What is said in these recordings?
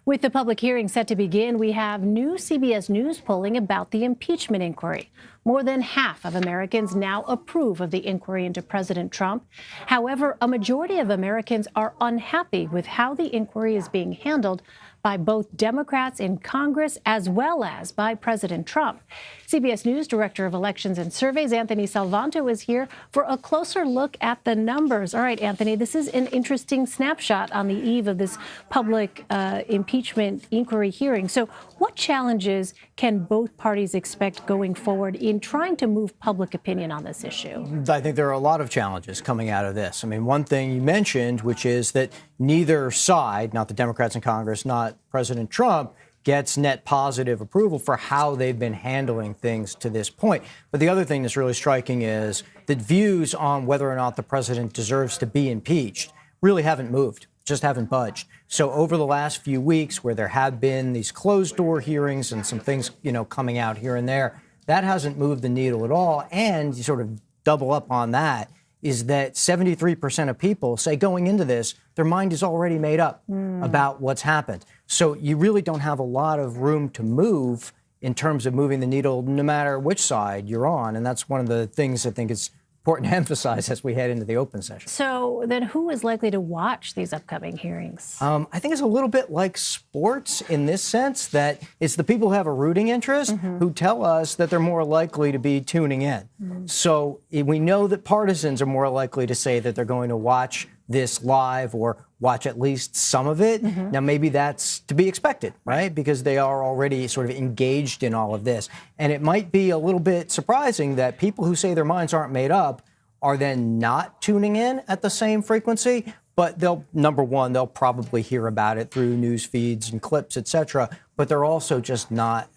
With the public hearing set to begin, we have new CBS News polling about the impeachment inquiry. More than half of Americans now approve of the inquiry into President Trump. However, a majority of Americans are unhappy with how the inquiry is being handled by both Democrats in Congress as well as by President Trump. CBS News Director of Elections and Surveys, Anthony Salvanto, is here for a closer look at the numbers. All right, Anthony, this is an interesting snapshot on the eve of this public impeachment inquiry hearing. So what challenges can both parties expect going forward in trying to move public opinion on this issue? I think there are a lot of challenges coming out of this. I mean, one thing you mentioned, which is that neither side, not the Democrats in Congress, not President Trump, gets net positive approval for how they've been handling things to this point. But the other thing that's really striking is that views on whether or not the president deserves to be impeached really haven't moved, just haven't budged. So over the last few weeks, where there have been these closed door hearings and some things, coming out here and there, that hasn't moved the needle at all. And you sort of double up on that is that 73% of people say going into this, their mind is already made up about what's happened. So you really don't have a lot of room to move in terms of moving the needle, no matter which side you're on. And that's one of the things I think is important to emphasize as we head into the open session. So then who is likely to watch these upcoming hearings? I think it's a little bit like sports in this sense, that it's the people who have a rooting interest who tell us that they're more likely to be tuning in. So we know that partisans are more likely to say that they're going to watch this live or watch at least some of it. Now, maybe that's to be expected, right? Because they are already sort of engaged in all of this. And it might be a little bit surprising that people who say their minds aren't made up are then not tuning in at the same frequency. But number one, they'll probably hear about it through news feeds and clips, et cetera. But they're also just not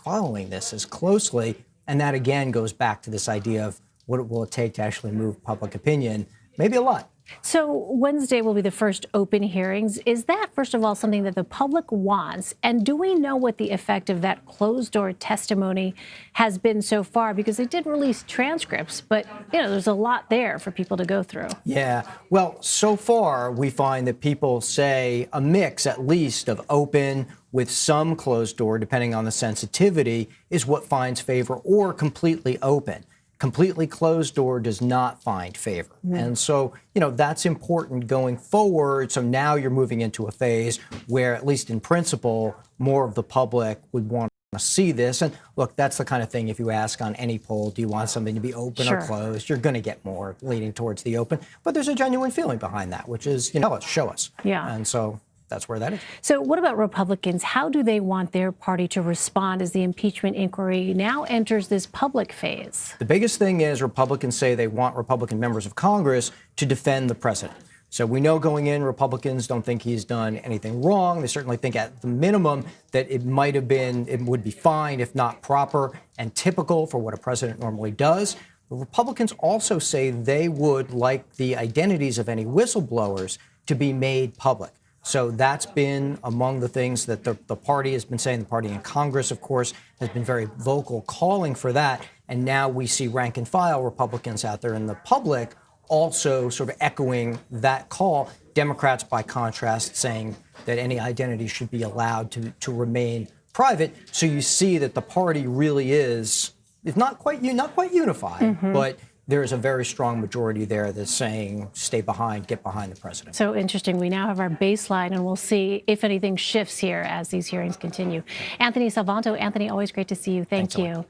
following this as closely. And that, again, goes back to this idea of what will it take to actually move public opinion? Maybe a lot. So Wednesday will be the first open hearings. Is that, first of all, something that the public wants? And do we know what the effect of that closed-door testimony has been so far? Because they did release transcripts, but, there's a lot there for people to go through. Yeah. Well, so far, we find that people say a mix, at least, of open with some closed door, depending on the sensitivity, is what finds favor, or completely open. Completely closed door does not find favor. And so, that's important going forward. So now you're moving into a phase where, at least in principle, more of the public would want to see this. And look, that's the kind of thing, if you ask on any poll, do you want something to be open or closed? You're going to get more leaning towards the open. But there's a genuine feeling behind that, which is, show us. Yeah. And so that's where that is. So what about Republicans? How do they want their party to respond as the impeachment inquiry now enters this public phase? The biggest thing is Republicans say they want Republican members of Congress to defend the president. So we know going in, Republicans don't think he's done anything wrong. They certainly think at the minimum that it would be fine, if not proper and typical for what a president normally does. But Republicans also say they would like the identities of any whistleblowers to be made public. So that's been among the things that the party has been saying. The party in Congress, of course, has been very vocal calling for that. And now we see rank and file Republicans out there in the public also sort of echoing that call. Democrats, by contrast, saying that any identity should be allowed to remain private. So you see that the party really is not quite unified, but there is a very strong majority there that's saying stay behind, get behind the president. So interesting. We now have our baseline, and we'll see if anything shifts here as these hearings continue. Anthony Salvanto. Anthony, always great to see you. Thank you.